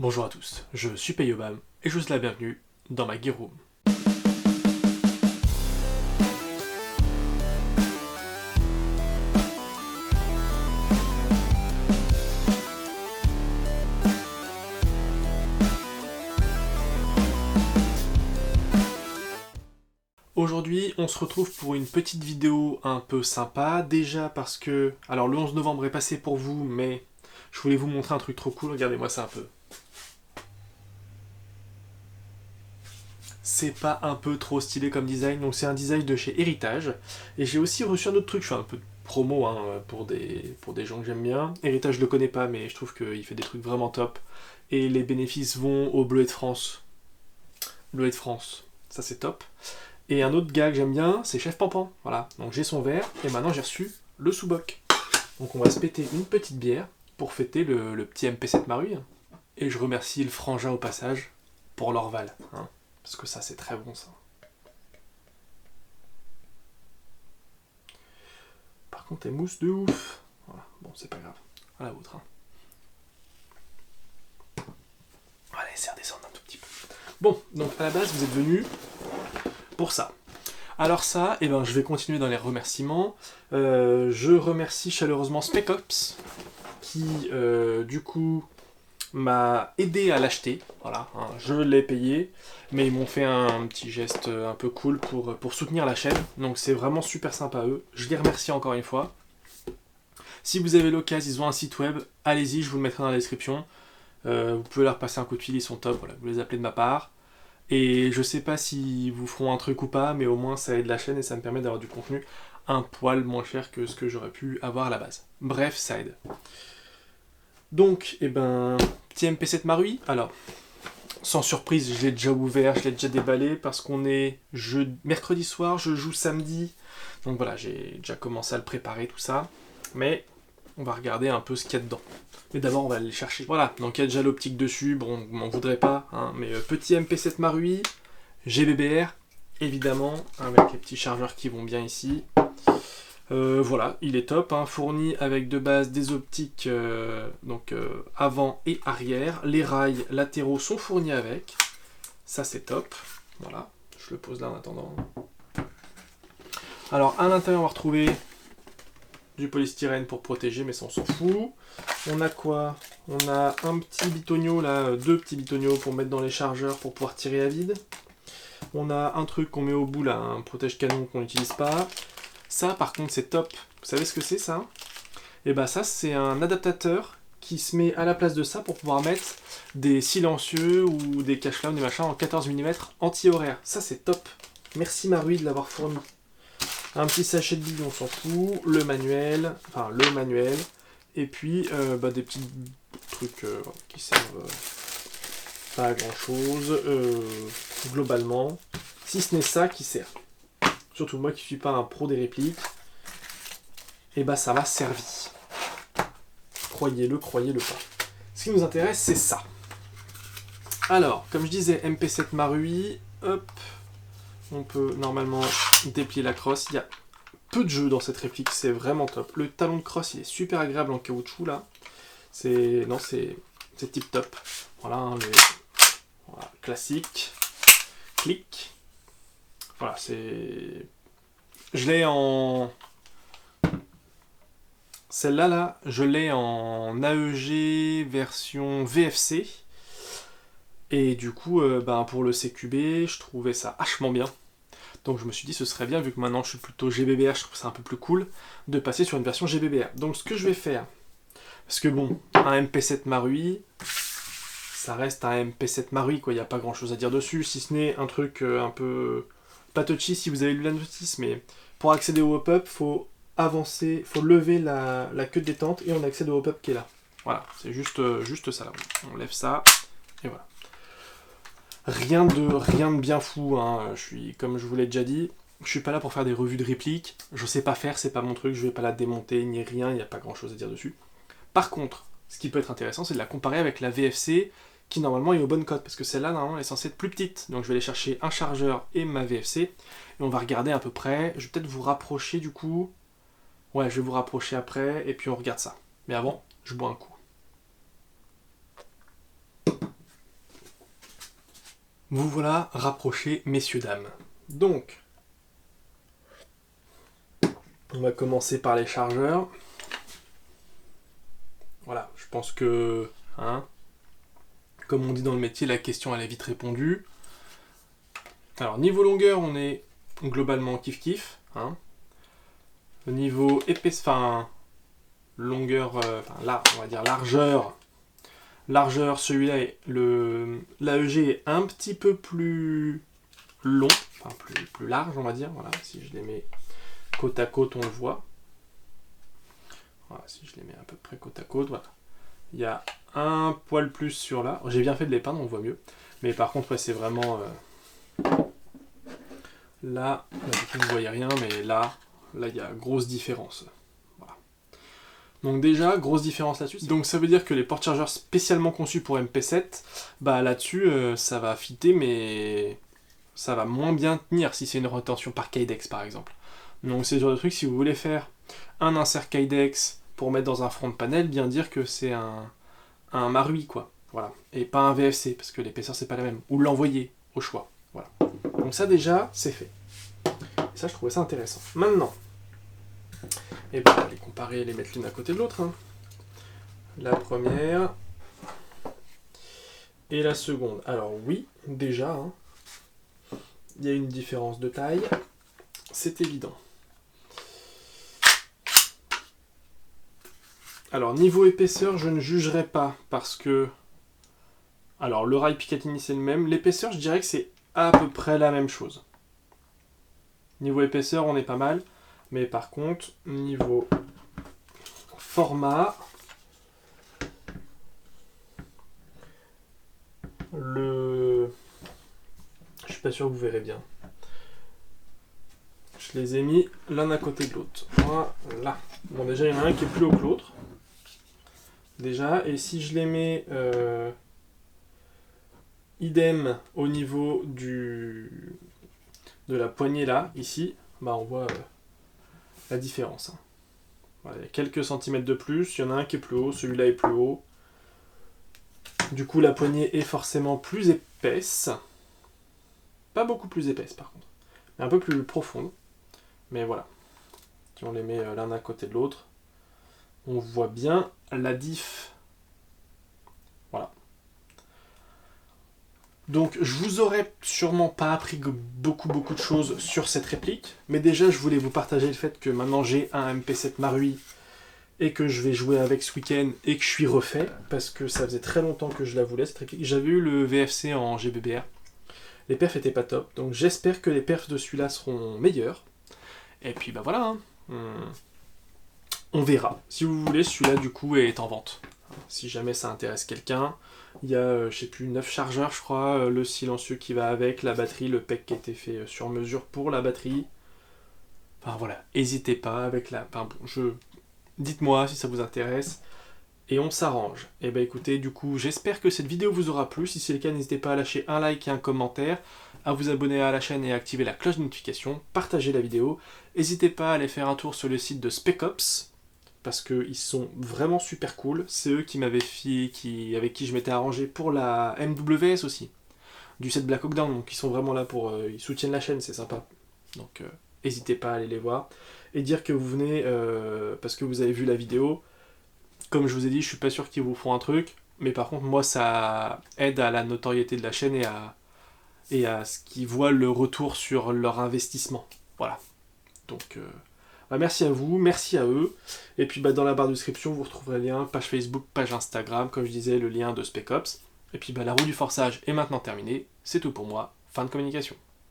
Bonjour à tous, je suis Payobam et je vous souhaite la bienvenue dans ma Gear Room. Aujourd'hui, on se retrouve pour une petite vidéo un peu sympa, déjà parce que, alors le 11 novembre est passé pour vous, mais je voulais vous montrer un truc trop cool, regardez-moi ça un peu. C'est pas un peu trop stylé comme design, donc c'est un design de chez Héritage, et j'ai aussi reçu un autre truc, je fais un peu de promo pour des gens que j'aime bien. Héritage je le connais pas, mais je trouve qu'il fait des trucs vraiment top, et les bénéfices vont au Bleuet de France. Bleuet de France, ça c'est top. Et un autre gars que j'aime bien, c'est Chef Pampan. Voilà, donc j'ai son verre, et maintenant j'ai reçu le sous-boc. Donc on va se péter une petite bière pour fêter le petit MP7 Marui. Et je remercie le frangin au passage pour l'Orval. Parce que ça c'est très bon ça. Par contre elle mousse de ouf. Voilà, bon c'est pas grave. À la vôtre. Allez, c'est redescendre un tout petit peu. Bon, donc à la base vous êtes venus pour ça. Alors ça, eh ben, je vais continuer dans les remerciements. Je remercie chaleureusement SpecOps qui, du coup, m'a aidé à l'acheter. Voilà, je l'ai payé, mais ils m'ont fait un petit geste un peu cool pour soutenir la chaîne. Donc c'est vraiment super sympa à eux. Je les remercie encore une fois. Si vous avez l'occasion, ils ont un site web, allez-y, je vous le mettrai dans la description. Vous pouvez leur passer un coup de fil, ils sont top, voilà, vous les appelez de ma part. Et je sais pas s'ils vous feront un truc ou pas, mais au moins ça aide la chaîne et ça me permet d'avoir du contenu un poil moins cher que ce que j'aurais pu avoir à la base. Bref, ça aide. Donc, petit MP7 Marui. Alors, sans surprise, je l'ai déjà ouvert, je l'ai déjà déballé parce qu'on est mercredi soir, je joue samedi. Donc voilà, j'ai déjà commencé à le préparer, tout ça. Mais on va regarder un peu ce qu'il y a dedans. Mais d'abord, on va aller le chercher. Voilà, donc il y a déjà l'optique dessus, bon, on m'en voudrait pas, mais petit MP7 Marui, GBBR, évidemment, avec les petits chargeurs qui vont bien ici. Voilà, il est top, fourni avec de base des optiques avant et arrière. Les rails latéraux sont fournis avec. Ça, c'est top. Voilà, je le pose là en attendant. Alors, à l'intérieur, on va retrouver du polystyrène pour protéger, mais ça, on s'en fout. On a quoi? On a un petit bitonio, là, deux petits bitonio pour mettre dans les chargeurs pour pouvoir tirer à vide. On a un truc qu'on met au bout, là, un protège-canon qu'on n'utilise pas. Ça, par contre, c'est top. Vous savez ce que c'est, ça? Et bah ça, c'est un adaptateur qui se met à la place de ça pour pouvoir mettre des silencieux ou des cache-flammes, des machins en 14 mm anti-horaire. Ça, c'est top. Merci Marui de l'avoir fourni. Un petit sachet de billes, on s'en fout. Le manuel. Et puis, des petits trucs qui servent pas à grand-chose, globalement. Si ce n'est ça qui sert. Surtout moi qui suis pas un pro des répliques, et ça m'a servi. Croyez-le pas. Ce qui nous intéresse, c'est ça. Alors, comme je disais, MP7 Marui, hop, on peut normalement déplier la crosse. Il y a peu de jeux dans cette réplique, c'est vraiment top. Le talon de crosse, il est super agréable en caoutchouc là. C'est tip top. Voilà, voilà, classique. Clic. Voilà, c'est... Je l'ai en... Celle-là, là, je l'ai en AEG version VFC. Et du coup, pour le CQB, je trouvais ça vachement bien. Donc je me suis dit, ce serait bien, vu que maintenant je suis plutôt GBBR, je trouve ça un peu plus cool, de passer sur une version GBBR. Donc ce que je vais faire, parce que bon, un MP7 Marui, ça reste un MP7 Marui, quoi, il n'y a pas grand-chose à dire dessus, si ce n'est un truc un peu... pas touchy si vous avez lu la notice, mais pour accéder au hop-up, faut avancer, faut lever la queue de détente et on accède au hop-up qui est là. Voilà, c'est juste ça là. On lève ça, et voilà. Rien de bien fou, comme je vous l'ai déjà dit, je suis pas là pour faire des revues de répliques, je sais pas faire, c'est pas mon truc, je vais pas la démonter ni rien, il n'y a pas grand chose à dire dessus. Par contre, ce qui peut être intéressant, c'est de la comparer avec la VFC, qui normalement est aux bonnes cotes, parce que celle-là, normalement, elle est censée être plus petite. Donc je vais aller chercher un chargeur et ma VFC, et on va regarder à peu près. Je vais peut-être vous rapprocher du coup. Ouais, je vais vous rapprocher après, et puis on regarde ça. Mais avant, je bois un coup. Vous voilà rapprochés, messieurs, dames. Donc, on va commencer par les chargeurs. Voilà, je pense que, comme on dit dans le métier, la question elle est vite répondue. Alors, niveau longueur, on est globalement kiff-kiff. Au niveau longueur, là, on va dire largeur. Largeur, celui-là, l'AEG est un petit peu plus long, plus large, on va dire. Voilà, si je les mets côte à côte, on le voit. Voilà, si je les mets à peu près côte à côte, voilà. Il y a un poil plus sur là. J'ai bien fait de les peindre, on voit mieux. Mais par contre, ouais, c'est vraiment... Là, vous ne voyez rien, mais là, il y a grosse différence. Voilà. Donc déjà, grosse différence là-dessus. Donc ça veut dire que les porte-chargeurs spécialement conçus pour MP7, bah là-dessus, ça va fitter, mais ça va moins bien tenir si c'est une rétention par Kydex, par exemple. Donc c'est le genre de truc, si vous voulez faire un insert Kydex pour mettre dans un front panel, bien dire que c'est un Marui, quoi. Voilà. Et pas un VFC, parce que l'épaisseur, c'est pas la même. Ou l'envoyer, au choix. Voilà. Donc ça, déjà, c'est fait. Et ça, je trouvais ça intéressant. Maintenant, et ben, on va les comparer et les mettre l'une à côté de l'autre. La première et la seconde. Alors oui, déjà, il y a une différence de taille. C'est évident. Alors, niveau épaisseur, je ne jugerai pas, parce que... Alors, le rail Picatinny, c'est le même. L'épaisseur, je dirais que c'est à peu près la même chose. Niveau épaisseur, on est pas mal. Mais par contre, niveau format... Je suis pas sûr que vous verrez bien. Je les ai mis l'un à côté de l'autre. Voilà. Bon, déjà, il y en a un qui est plus haut que l'autre. Déjà, et si je les mets idem au niveau de la poignée là, ici, bah on voit la différence. Voilà, il y a quelques centimètres de plus, il y en a un qui est plus haut, celui-là est plus haut. Du coup, la poignée est forcément plus épaisse. Pas beaucoup plus épaisse par contre, mais un peu plus profonde. Mais voilà, si on les met l'un à côté de l'autre, on voit bien la diff. Voilà. Donc je vous aurais sûrement pas appris beaucoup de choses sur cette réplique, mais déjà je voulais vous partager le fait que maintenant j'ai un MP7 Marui et que je vais jouer avec ce week-end et que je suis refait, parce que ça faisait très longtemps que je la voulais cette réplique. J'avais eu le VFC en GBBR, les perfs étaient pas top, donc j'espère que les perfs de celui-là seront meilleurs. Et puis bah voilà, on verra. Si vous voulez, celui-là du coup est en vente. Si jamais ça intéresse quelqu'un, il y a, je sais plus, 9 chargeurs je crois, le silencieux qui va avec, la batterie, le PEC qui a été fait sur mesure pour la batterie. Enfin voilà, n'hésitez pas avec la... Enfin, bon, dites-moi si ça vous intéresse, et on s'arrange. Et ben écoutez, du coup, j'espère que cette vidéo vous aura plu. Si c'est le cas, n'hésitez pas à lâcher un like et un commentaire, à vous abonner à la chaîne et à activer la cloche de notification, partagez la vidéo. N'hésitez pas à aller faire un tour sur le site de Spec Ops, parce qu'ils sont vraiment super cool. C'est eux qui m'avaient avec qui je m'étais arrangé pour la MWS aussi, du set Black Hawk Down, donc ils sont vraiment là pour... ils soutiennent la chaîne, c'est sympa. Donc n'hésitez pas à aller les voir, et dire que vous venez parce que vous avez vu la vidéo. Comme je vous ai dit, je suis pas sûr qu'ils vous feront un truc, mais par contre moi ça aide à la notoriété de la chaîne et à ce qu'ils voient le retour sur leur investissement. Voilà. Donc bah merci à vous, merci à eux. Et puis bah, dans la barre de description, vous retrouverez le lien, page Facebook, page Instagram, comme je disais, le lien de Spec Ops. Et puis bah, la roue du forçage est maintenant terminée. C'est tout pour moi. Fin de communication.